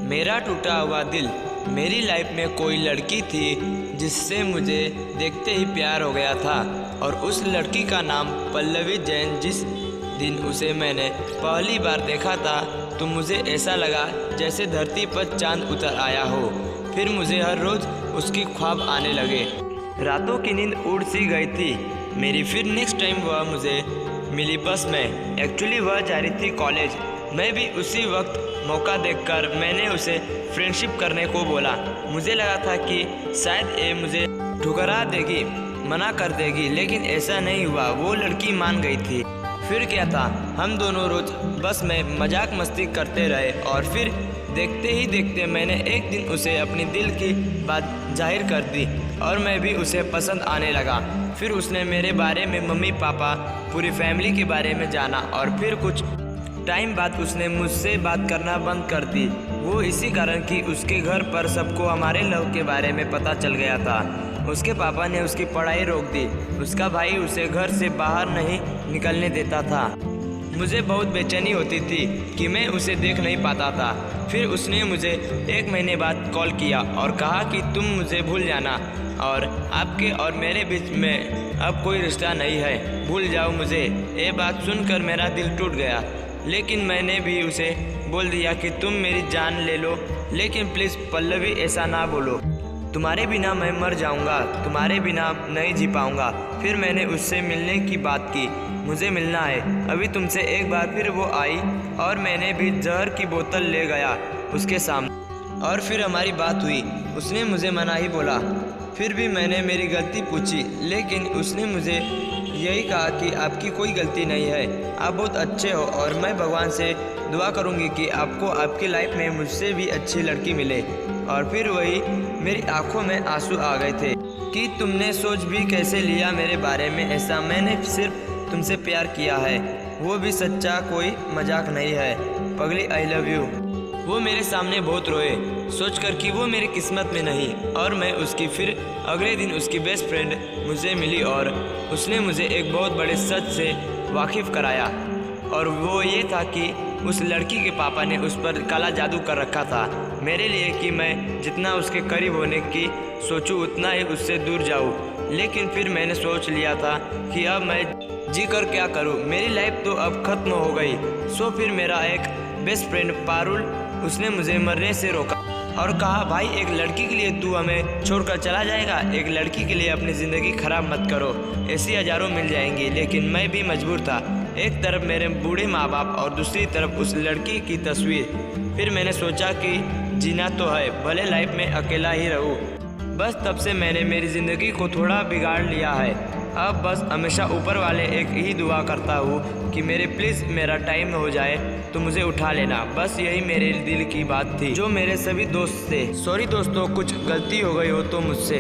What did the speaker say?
मेरा टूटा हुआ दिल। मेरी लाइफ में कोई लड़की थी जिससे मुझे देखते ही प्यार हो गया था और उस लड़की का नाम पल्लवी जैन। जिस दिन उसे मैंने पहली बार देखा था तो मुझे ऐसा लगा जैसे धरती पर चांद उतर आया हो। फिर मुझे हर रोज़ उसकी ख्वाब आने लगे। रातों की नींद उड़ सी गई थी मेरी। फिर नेक्स्ट टाइम वह मुझे मिली बस में। एक्चुअली वह जा रही थी कॉलेज। मैं भी उसी वक्त मौका देखकर मैंने उसे फ्रेंडशिप करने को बोला। मुझे लगा था कि शायद ये मुझे ठुकरा देगी, मना कर देगी, लेकिन ऐसा नहीं हुआ। वो लड़की मान गई थी। फिर क्या था, हम दोनों रोज बस में मजाक मस्ती करते रहे और फिर देखते ही देखते मैंने एक दिन उसे अपनी दिल की बात जाहिर कर दी और मैं भी उसे पसंद आने लगा। फिर उसने मेरे बारे में मम्मी पापा पूरी फैमिली के बारे में जाना और फिर कुछ टाइम बाद उसने मुझसे बात करना बंद कर दी। वो इसी कारण कि उसके घर पर सबको हमारे लव के बारे में पता चल गया था। उसके पापा ने उसकी पढ़ाई रोक दी। उसका भाई उसे घर से बाहर नहीं निकलने देता था। मुझे बहुत बेचैनी होती थी कि मैं उसे देख नहीं पाता था। फिर उसने मुझे 1 महीने बाद कॉल किया और कहा कि तुम मुझे भूल जाना और आपके और मेरे बीच में अब कोई रिश्ता नहीं है, भूल जाओ मुझे। ये बात सुनकर मेरा दिल टूट गया, लेकिन मैंने भी उसे बोल दिया कि तुम मेरी जान ले लो, लेकिन प्लीज़ पल्लवी ऐसा ना बोलो। तुम्हारे बिना मैं मर जाऊंगा, तुम्हारे बिना नहीं जी पाऊंगा। फिर मैंने उससे मिलने की बात की। मुझे मिलना है अभी तुमसे। एक बार फिर वो आई और मैंने भी जहर की बोतल ले गया उसके सामने और फिर हमारी बात हुई। उसने मुझे मना ही बोला। फिर भी मैंने मेरी गलती पूछी, लेकिन उसने मुझे यही कहा कि आपकी कोई गलती नहीं है, आप बहुत अच्छे हो और मैं भगवान से दुआ करूंगी कि आपको आपकी लाइफ में मुझसे भी अच्छी लड़की मिले। और फिर वही मेरी आंखों में आंसू आ गए थे कि तुमने सोच भी कैसे लिया मेरे बारे में ऐसा। मैंने सिर्फ तुमसे प्यार किया है, वो भी सच्चा, कोई मजाक नहीं है। पगली आई लव यू। वो मेरे सामने बहुत रोए सोचकर कि वो मेरी किस्मत में नहीं और मैं उसकी। फिर अगले दिन उसकी बेस्ट फ्रेंड मुझे मिली और उसने मुझे एक बहुत बड़े सच से वाकिफ़ कराया और वो ये था कि उस लड़की के पापा ने उस पर काला जादू कर रखा था मेरे लिए कि मैं जितना उसके करीब होने की सोचूं उतना ही उससे दूर जाऊं। लेकिन फिर मैंने सोच लिया था कि अब मैं जी कर क्या करूं, मेरी लाइफ तो अब ख़त्म हो गई। सो फिर मेरा एक बेस्ट फ्रेंड पारुल, उसने मुझे मरने से रोका और कहा भाई एक लड़की के लिए तू हमें छोड़कर चला जाएगा, एक लड़की के लिए अपनी ज़िंदगी ख़राब मत करो, ऐसी हज़ारों मिल जाएंगी। लेकिन मैं भी मजबूर था, एक तरफ मेरे बूढ़े माँ बाप और दूसरी तरफ उस लड़की की तस्वीर। फिर मैंने सोचा कि जीना तो है, भले लाइफ में अकेला ही रहूँ। बस तब से मैंने मेरी ज़िंदगी को थोड़ा बिगाड़ लिया है। अब बस हमेशा ऊपर वाले एक ही दुआ करता हूँ कि मेरे प्लीज़ मेरा टाइम हो जाए तो मुझे उठा लेना। बस यही मेरे दिल की बात थी जो मेरे सभी दोस्त थे। सॉरी दोस्तों, कुछ गलती हो गई हो तो मुझसे।